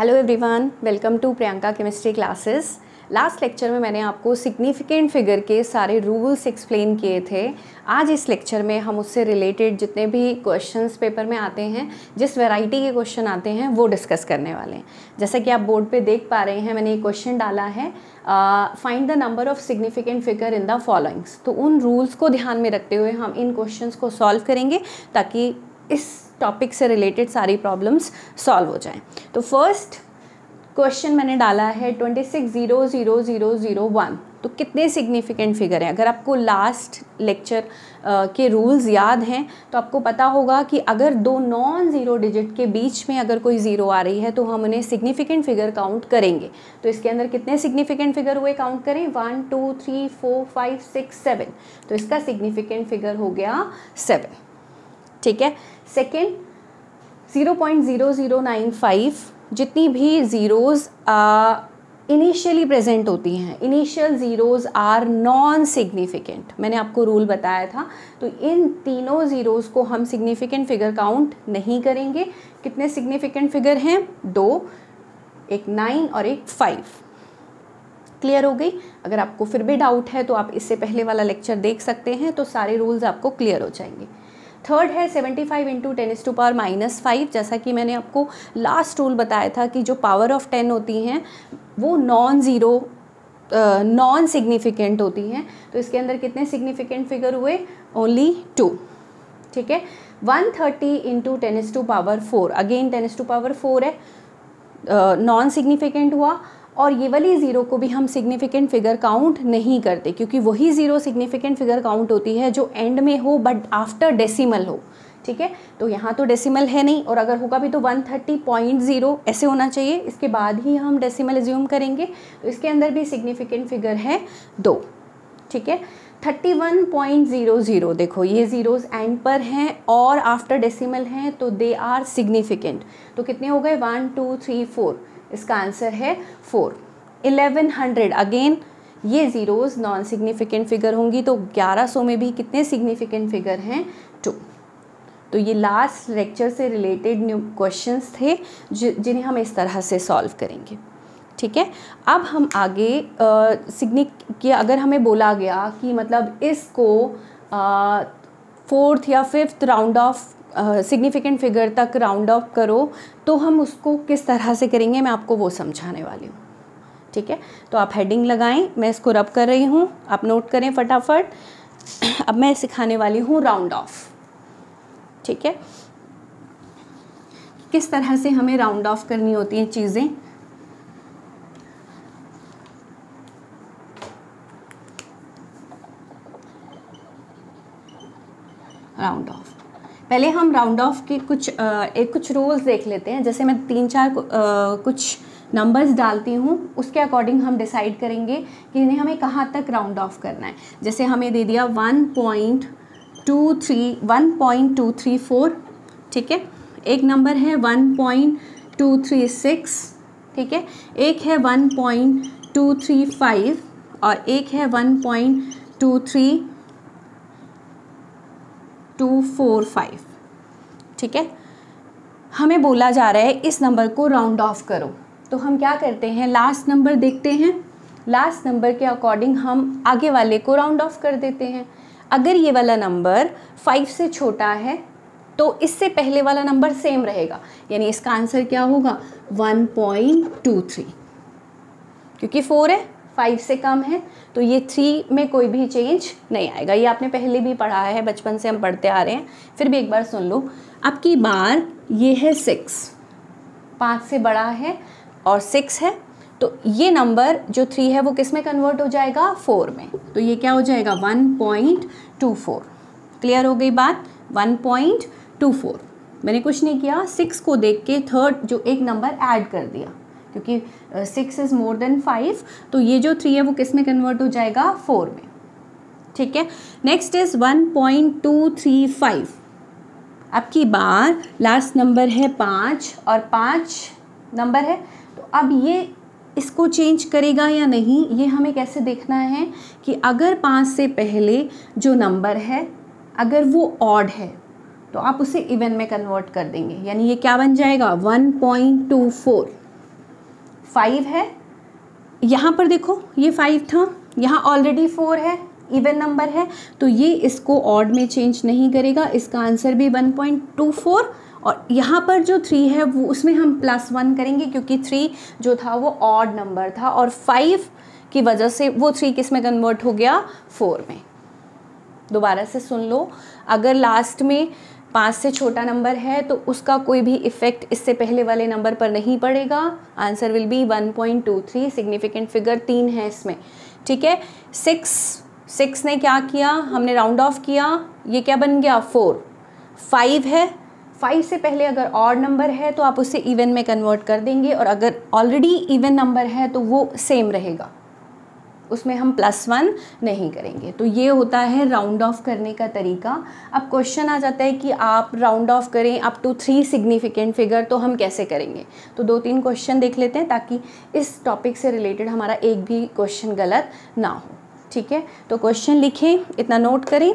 Hello everyone, welcome to Priyanka chemistry classes. Last lecture में मैंने आपको सिग्निफिकेंट फिगर के सारे रूल्स एक्सप्लेन किए थे। आज इस लेक्चर में हम उससे रिलेटेड जितने भी क्वेश्चंस पेपर में आते हैं, जिस वैरायटी के क्वेश्चन आते हैं वो डिस्कस करने वाले हैं। जैसा कि आप बोर्ड पे देख पा रहे हैं, मैंने एक क्वेश्चन डाला है, find the number of significant figure in the followings. तो उन रूल्स को ध्यान में रखते हुए हम इन क्वेश्चंस को सॉल्व करेंगे ताकि इस टॉपिक से रिलेटेड सारी प्रॉब्लम्स सॉल्व हो जाएं। तो फर्स्ट क्वेश्चन मैंने डाला है 26,000,001। तो कितने सिग्निफिकेंट फिगर हैं? अगर आपको लास्ट लेक्चर के रूल्स याद हैं तो आपको पता होगा कि अगर दो नॉन ज़ीरो डिजिट के बीच में अगर कोई ज़ीरो आ रही है तो हम उन्हें सिग्निफिकेंट फिगर काउंट करेंगे। तो इसके अंदर कितने सिग्निफिकेंट फिगर हुए काउंट करें, 1 2 3 4 5 6 7। तो इसका सिग्निफिकेंट फिगर हो गया 7। ठीक है। सेकेंड 0.0095, जितनी भी ज़ीरोज़ इनिशियली प्रेजेंट होती हैं, initial zeros are non significant. मैंने आपको रूल बताया था। तो इन तीनों ज़ीरोज़ को हम सिग्निफिकेंट फिगर काउंट नहीं करेंगे। कितने सिग्निफिकेंट फिगर हैं? 2, एक 9 और एक 5। क्लियर हो गई? अगर आपको फिर भी डाउट है तो आप इससे पहले वाला लेक्चर देख सकते हैं, तो सारे रूल्स आपको क्लियर हो जाएंगे। थर्ड है 75 × 10⁻⁻5। जैसा कि मैंने आपको लास्ट रूल बताया था कि जो पावर ऑफ 10 होती हैं वो नॉन सिग्निफिकेंट होती हैं। तो इसके अंदर कितने सिग्निफिकेंट फिगर हुए? ओनली 2। ठीक है। 130 × 10⁻4, अगेन 10⁻4 है, नॉन सिग्निफिकेंट हुआ। और ये वाली ज़ीरो को भी हम सिग्निफिकेंट फिगर काउंट नहीं करते, क्योंकि वही ज़ीरो सिग्निफिकेंट फिगर काउंट होती है जो एंड में हो बट आफ्टर डेसिमल हो। ठीक है। तो यहाँ तो डेसिमल है नहीं, और अगर होगा भी तो 130.0 ऐसे होना चाहिए, इसके बाद ही हम डेसिमल एज्यूम करेंगे। तो इसके अंदर भी सिग्निफिकेंट फिगर है 2। ठीक है। 31.00, देखो ये ज़ीरोज़ एंड पर हैं और आफ्टर डेसिमल हैं, तो दे आर सिग्निफिकेंट। तो कितने हो गए? 1 2 3 4। इसका आंसर है 4। 1100, अगेन ये ज़ीरोज़ नॉन सिग्निफिकेंट फिगर होंगी। तो 1100 में भी कितने सिग्निफिकेंट फिगर हैं? 2। तो ये लास्ट लेक्चर से रिलेटेड न्यू क्वेश्चंस थे जिन्हें हम इस तरह से सॉल्व करेंगे। ठीक है। अब हम आगे अगर हमें बोला गया कि मतलब इसको 4th या 5th round of significant figure तक राउंड ऑफ करो, तो हम उसको किस तरह से करेंगे मैं आपको वो समझाने वाली हूँ। ठीक है। तो आप हेडिंग लगाएं, मैं इसको रब कर रही हूँ, आप नोट करें फटाफट। अब मैं सिखाने वाली हूँ राउंड ऑफ। ठीक है। किस तरह से हमें राउंड ऑफ करनी होती हैं चीज़ें। राउंड ऑफ, पहले हम राउंड ऑफ के कुछ रूल्स देख लेते हैं। जैसे मैं 3-4 कुछ नंबर्स डालती हूँ, उसके अकॉर्डिंग हम डिसाइड करेंगे कि इन्हें हमें कहाँ तक राउंड ऑफ करना है। जैसे हमें दे दिया 1.234। ठीक है। एक नंबर है 1.236। ठीक है। एक है 1.235 और एक है 1.23245। ठीक है। हमें बोला जा रहा है इस नंबर को राउंड ऑफ करो। तो हम क्या करते हैं, लास्ट नंबर देखते हैं, लास्ट नंबर के अकॉर्डिंग हम आगे वाले को राउंड ऑफ कर देते हैं। अगर ये वाला नंबर 5 से छोटा है तो इससे पहले वाला नंबर सेम रहेगा, यानी इसका आंसर क्या होगा? 1.23, क्योंकि 4 है, 5 से कम है, तो ये 3 में कोई भी चेंज नहीं आएगा। ये आपने पहले भी पढ़ा है, बचपन से हम पढ़ते आ रहे हैं, फिर भी एक बार सुन लो। अब की बार ये है 6, 5 से बड़ा है और 6 है, तो ये नंबर जो 3 है वो किस में कन्वर्ट हो जाएगा? 4 में। तो ये क्या हो जाएगा? 1.24। क्लियर हो गई बात? 1.24। मैंने कुछ नहीं किया, 6 को देख के थर्ड जो एक नंबर ऐड कर दिया, क्योंकि 6 इज़ मोर देन 5, तो ये जो 3 है वो किस में कन्वर्ट हो जाएगा? 4 में। ठीक है। Next is 1.235। अब की बार लास्ट नंबर है 5 और 5 नंबर है, तो अब ये इसको चेंज करेगा या नहीं, ये हमें कैसे देखना है कि अगर 5 से पहले जो नंबर है अगर वो ऑड है तो आप उसे इवन में कन्वर्ट कर देंगे, यानी ये क्या बन जाएगा? 1.24। 5 है, यहाँ पर देखो ये 5 था, यहाँ ऑलरेडी 4 है, इवन नंबर है, तो ये इसको ऑड में चेंज नहीं करेगा, इसका आंसर भी 1.24। और यहाँ पर जो 3 है वो उसमें हम +1 करेंगे क्योंकि 3 जो था वो ऑड नंबर था और 5 की वजह से वो 3 किस में कन्वर्ट हो गया, 4 में। दोबारा से सुन लो, अगर लास्ट में 5 से छोटा नंबर है तो उसका कोई भी इफ़ेक्ट इससे पहले वाले नंबर पर नहीं पड़ेगा। Answer will be 1.23। Significant figure 3 है इसमें, ठीक है। 6 ने क्या किया, हमने राउंड ऑफ किया, ये क्या बन गया 4। 5 है, 5 से पहले अगर ऑड नंबर है तो आप उसे इवन में कन्वर्ट कर देंगे और अगर ऑलरेडी इवन नंबर है तो वो सेम रहेगा, उसमें हम +1 नहीं करेंगे। तो ये होता है राउंड ऑफ करने का तरीका। अब क्वेश्चन आ जाता है कि आप राउंड ऑफ करें अप टू 3 सिग्निफिकेंट फिगर, तो हम कैसे करेंगे। तो 2-3 क्वेश्चन देख लेते हैं ताकि इस टॉपिक से रिलेटेड हमारा एक भी क्वेश्चन गलत ना हो, ठीक है। तो क्वेश्चन लिखें, इतना नोट करें।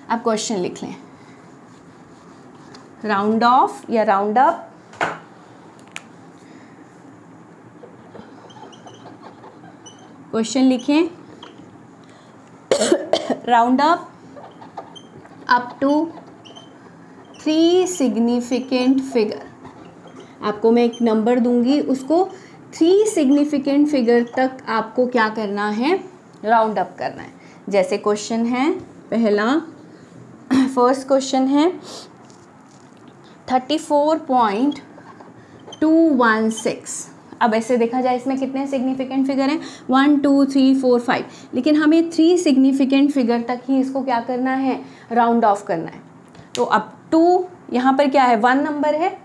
अब क्वेश्चन लिख लें, राउंड ऑफ या राउंड अप, क्वेश्चन लिखें, round up to 3 significant figure. आपको मैं एक नंबर दूंगी, उसको 3 सिग्निफिकेंट फिगर तक आपको क्या करना है, राउंड अप करना है। जैसे क्वेश्चन है पहला, फर्स्ट क्वेश्चन है 34.216। अब ऐसे देखा जाए इसमें कितने सिग्निफिकेंट फिगर हैं, 1 2 3 4 5, लेकिन हमें 3 सिग्निफिकेंट फिगर तक ही इसको क्या करना है, राउंड ऑफ करना है। तो अब 2 यहाँ पर क्या है, 1 नंबर है,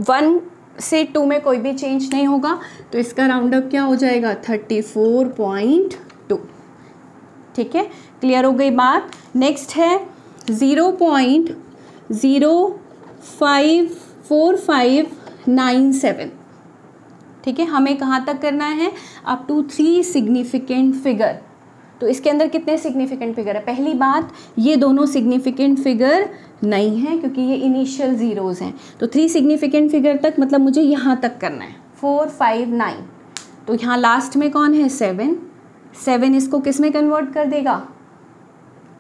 1 से 2 में कोई भी चेंज नहीं होगा, तो इसका राउंड अप क्या हो जाएगा 34.2, ठीक है। क्लियर हो गई बात। नेक्स्ट है 0.054597, ठीक है। हमें कहाँ तक करना है, अप टू 3 सिग्निफिकेंट फिगर। तो इसके अंदर कितने सिग्निफिकेंट फिगर है, पहली बात ये दोनों सिग्निफिकेंट फिगर नहीं है क्योंकि ये इनिशियल ज़ीरोज़ हैं। तो 3 सिग्निफिकेंट फिगर तक मतलब मुझे यहाँ तक करना है 459। तो यहाँ लास्ट में कौन है 7 इसको किस में कन्वर्ट कर देगा,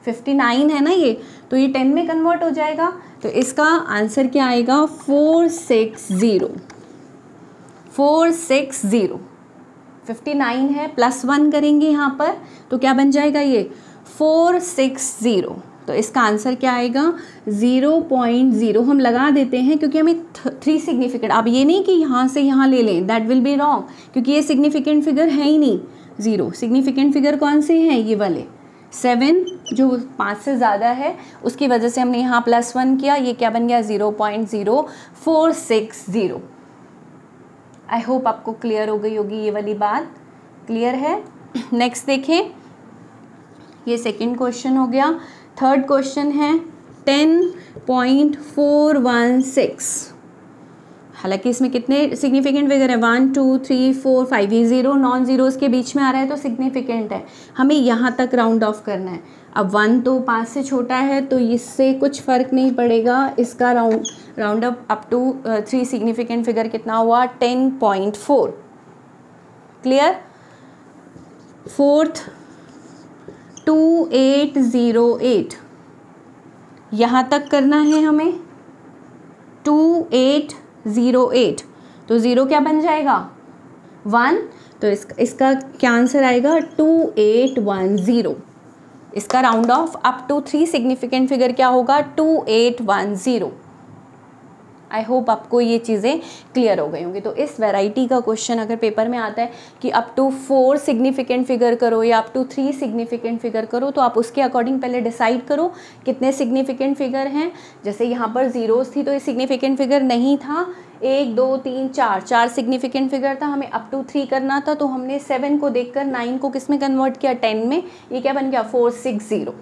59 है ना ये, तो ये 10 में कन्वर्ट हो जाएगा। तो इसका आंसर क्या आएगा 460। 59 है, +1 करेंगे यहाँ पर तो क्या बन जाएगा ये 460। तो इसका आंसर क्या आएगा 0.0 हम लगा देते हैं क्योंकि हमें 3 सिग्निफिकेंट, अब ये नहीं कि यहाँ से यहाँ ले लें, दैट विल बी रॉन्ग क्योंकि ये सिग्निफिकेंट फिगर है ही नहीं। 0 सिग्निफिकेंट फिगर कौन से हैं, ये वाले 7 जो 5 से ज़्यादा है, उसकी वजह से हमने यहाँ +1 किया, ये क्या बन गया 0.0460। आई होप आपको क्लियर हो गई होगी ये वाली बात, क्लियर है। नेक्स्ट देखें, ये सेकंड क्वेश्चन हो गया। थर्ड क्वेश्चन है 10.416। हालांकि इसमें कितने सिग्निफिकेंट फिगर है 1 2 3 4 5, ये 0 नॉन ज़ीरोज़ के बीच में आ रहा है तो सिग्निफिकेंट है, हमें यहाँ तक राउंड ऑफ करना है। अब 1 तो 5 से छोटा है तो इससे कुछ फ़र्क नहीं पड़ेगा, इसका round up to 3 significant figure कितना हुआ 10.4। क्लियर। फोर्थ 2808, यहाँ तक करना है हमें 2808। तो 0 क्या बन जाएगा 1, तो इसका क्या आंसर आएगा 2810। इसका round off up to 3 significant figure क्या होगा 2810। आई होप आपको ये चीज़ें क्लियर हो गई होंगी। तो इस वैरायटी का क्वेश्चन अगर पेपर में आता है कि अप टू 4 सिग्निफिकेंट फिगर करो या अप टू 3 सिग्निफिकेंट फिगर करो, तो आप उसके अकॉर्डिंग पहले डिसाइड करो कितने सिग्निफिकेंट फिगर हैं। जैसे यहाँ पर ज़ीरोज़ थी तो ये सिग्निफिकेंट फिगर नहीं था, 1 2 3 4 सिग्निफिकेंट फिगर था, हमें अप टू 3 करना था, तो हमने 7 को देखकर 9 को किस में कन्वर्ट किया 10 में, ये क्या बन गया 460।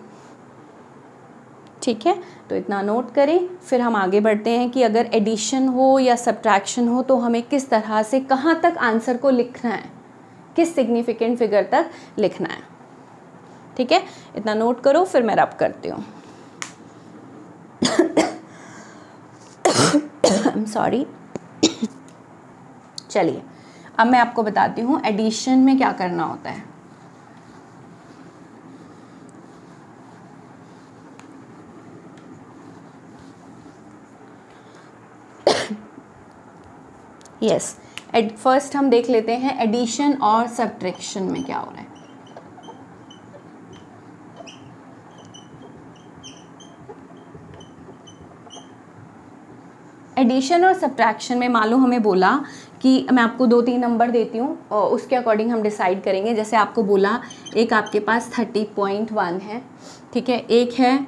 ठीक है, तो इतना नोट करें। फिर हम आगे बढ़ते हैं कि अगर एडिशन हो या सब्ट्रैक्शन हो तो हमें किस तरह से कहाँ तक आंसर को लिखना है, किस सिग्निफिकेंट फिगर तक लिखना है। ठीक है, इतना नोट करो, फिर मैं रब करती हूँ। I am sorry. चलिए अब मैं आपको बताती हूँ एडिशन में क्या करना होता है। यस, फर्स्ट हम देख लेते हैं एडिशन और सब्ट्रैक्शन में क्या हो रहा है। एडिशन और सब्ट्रैक्शन में मान लो हमें बोला कि मैं आपको 2-3 नंबर देती हूँ और उसके अकॉर्डिंग हम डिसाइड करेंगे। जैसे आपको बोला एक आपके पास 30.1 है, ठीक है, एक है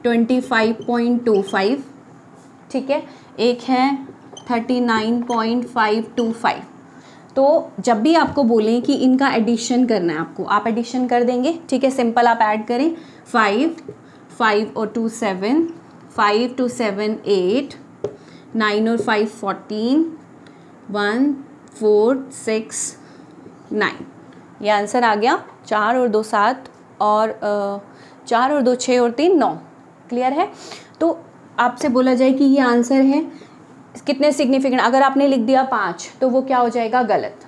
25.25, ठीक है, एक है 39.525। तो जब भी आपको बोलें कि इनका एडिशन करना है आपको, आप एडिशन कर देंगे, ठीक है, सिंपल आप ऐड करें 5 और 2 7, 5 2 7 8, 9 और 5 14, 1 4 6 9, ये आंसर आ गया। 4 और 2 7 और 4 और 2 6 और 3 9। क्लियर है? तो आपसे बोला जाए कि ये आंसर है, कितने सिग्निफिकेंट, अगर आपने लिख दिया 5 तो वो क्या हो जाएगा, गलत।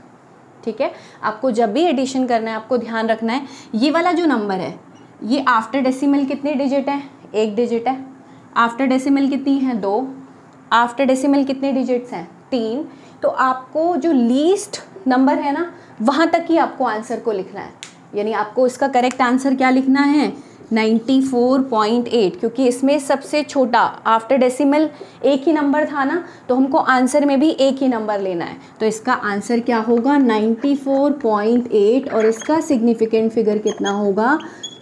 ठीक है, आपको जब भी एडिशन करना है आपको ध्यान रखना है ये वाला जो नंबर है ये आफ्टर डेसिमल कितने डिजिट है, 1 डिजिट है। आफ्टर डेसिमल कितनी है, 2। आफ्टर डेसिमल कितने डिजिट्स हैं, 3। तो आपको जो लीस्ट नंबर है ना वहाँ तक ही आपको आंसर को लिखना है, यानी आपको इसका करेक्ट आंसर क्या लिखना है, 94.8, क्योंकि इसमें सबसे छोटा आफ्टर डेसिमल एक ही नंबर था ना, तो हमको आंसर में भी एक ही नंबर लेना है। तो इसका आंसर क्या होगा, 94.8, और इसका सिग्निफिकेंट फिगर कितना होगा,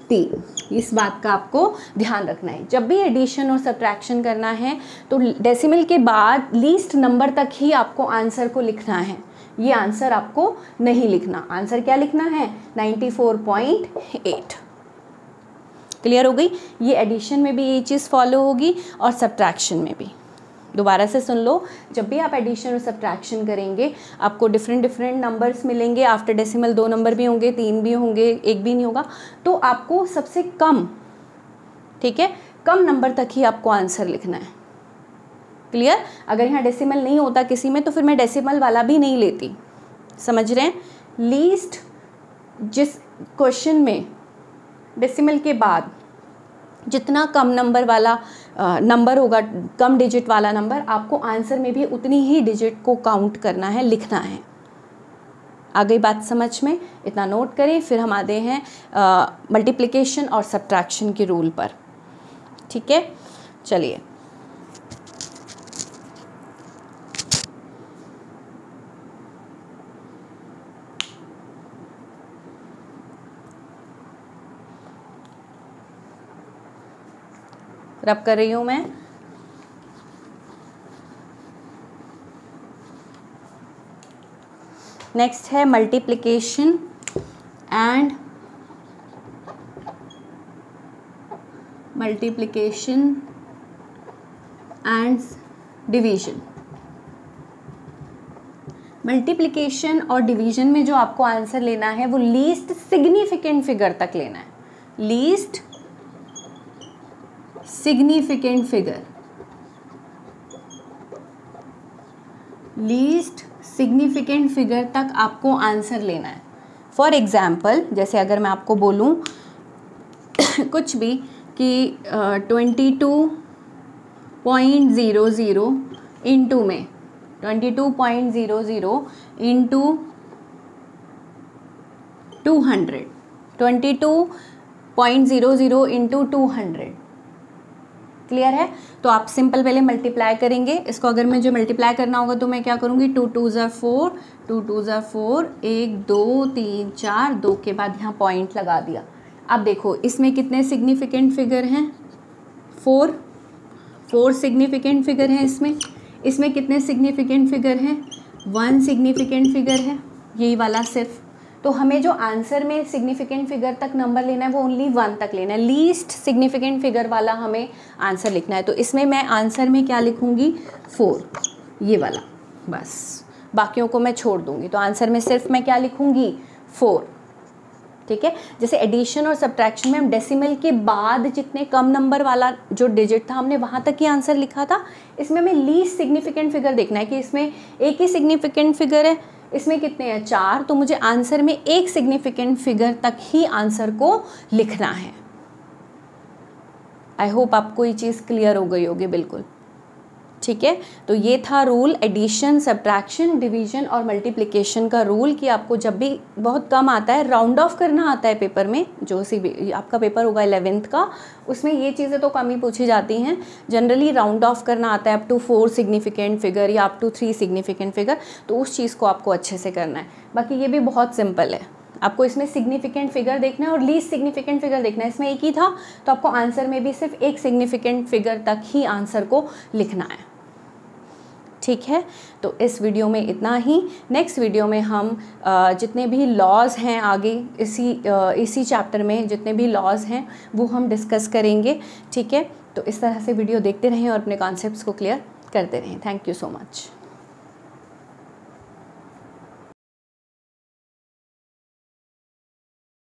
3। इस बात का आपको ध्यान रखना है। जब भी एडिशन और सब्ट्रैक्शन करना है तो डेसिमल के बाद लीस्ट नंबर तक ही आपको आंसर को लिखना है, ये आंसर आपको नहीं लिखना। आंसर क्या लिखना है, 94.8। क्लियर हो गई? ये एडिशन में भी ये चीज़ फॉलो होगी और सब्ट्रैक्शन में भी। दोबारा से सुन लो, जब भी आप एडिशन और सब्ट्रैक्शन करेंगे आपको डिफरेंट नंबर्स मिलेंगे। आफ्टर डेसिमल 2 नंबर भी होंगे, 3 भी होंगे, 1 भी नहीं होगा। तो आपको सबसे कम, ठीक है, कम नंबर तक ही आपको आंसर लिखना है। क्लियर? अगर यहाँ डेसिमल नहीं होता किसी में तो फिर मैं डेसिमल वाला भी नहीं लेती। समझ रहे हैं? लीस्ट जिस क्वेश्चन में डेसिमल के बाद जितना कम नंबर वाला नंबर होगा, कम डिजिट वाला नंबर, आपको आंसर में भी उतनी ही डिजिट को काउंट करना है, लिखना है। आ गई बात समझ में? इतना नोट करें, फिर हम आते हैं मल्टीप्लिकेशन और सब्ट्रैक्शन के रूल पर। ठीक है, चलिए। रब कर रही हूँ मैं। नेक्स्ट है मल्टीप्लिकेशन एंड डिवीजन। मल्टीप्लिकेशन और डिवीजन में जो आपको आंसर लेना है वो लीस्ट सिग्निफिकेंट फिगर तक लेना है। Least significant figure, least significant figure तक आपको आंसर लेना है। फॉर एग्जाम्पल, जैसे अगर मैं आपको बोलूँ कुछ भी कि 22.00 इंटू में 22.00 इंटू 200, 22.00 इंटू 200। क्लियर है? तो आप सिंपल पहले मल्टीप्लाई करेंगे इसको। अगर मुझे मल्टीप्लाई करना होगा तो मैं क्या करूँगी, 2 2 ज़ा 4, 2 2 ज़ा 4, 1 2 3 4, 2 के बाद यहाँ पॉइंट लगा दिया। अब देखो इसमें कितने सिग्निफिकेंट फिगर हैं, 4 सिग्निफिकेंट फिगर हैं इसमें कितने सिग्निफिकेंट फिगर हैं, 1 सिग्निफिकेंट फिगर है, यही वाला सिर्फ। तो हमें जो आंसर में सिग्निफिकेंट फिगर तक नंबर लेना है वो ओनली 1 तक लेना है। लीस्ट सिग्निफिकेंट फिगर वाला हमें आंसर लिखना है। तो इसमें मैं आंसर में क्या लिखूंगी, 4, ये वाला, बस बाकियों को मैं छोड़ दूंगी। तो आंसर में सिर्फ मैं क्या लिखूंगी, 4। ठीक है। जैसे एडिशन और सब्ट्रैक्शन में हम डेसिमल के बाद जितने कम नंबर वाला जो डिजिट था हमने वहाँ तक ही आंसर लिखा था, इसमें हमें लीस्ट सिग्निफिकेंट फिगर देखना है कि इसमें एक ही सिग्निफिकेंट फिगर है, इसमें कितने हैं 4, तो मुझे आंसर में एक सिग्निफिकेंट फिगर तक ही आंसर को लिखना है। आई होप आपको ये चीज़ क्लियर हो गई होगी बिल्कुल, ठीक है। तो ये था रूल एडिशन, सब्ट्रैक्शन, डिवीजन और मल्टीप्लिकेशन का रूल कि आपको जब भी बहुत कम आता है, राउंड ऑफ करना आता है पेपर में, जो सी भी आपका पेपर होगा 11th का, उसमें ये चीज़ें तो कम ही पूछी जाती हैं। जनरली राउंड ऑफ करना आता है अप टू 4 सिग्निफिकेंट फिगर या अप टू 3 सिग्निफिकेंट फिगर, तो उस चीज़ को आपको अच्छे से करना है। बाकी ये भी बहुत सिंपल है, आपको इसमें सिग्निफिकेंट फिगर देखना है और लीस्ट सिग्निफिकेंट फिगर देखना है। इसमें एक ही था तो आपको आंसर में भी सिर्फ एक सिग्निफिकेंट फिगर तक ही आंसर को लिखना है, ठीक है। तो इस वीडियो में इतना ही। नेक्स्ट वीडियो में हम जितने भी लॉज हैं आगे इसी चैप्टर में जितने भी लॉज हैं वो हम डिस्कस करेंगे, ठीक है। तो इस तरह से वीडियो देखते रहें और अपने कॉन्सेप्ट्स को क्लियर करते रहें। Thank you so much.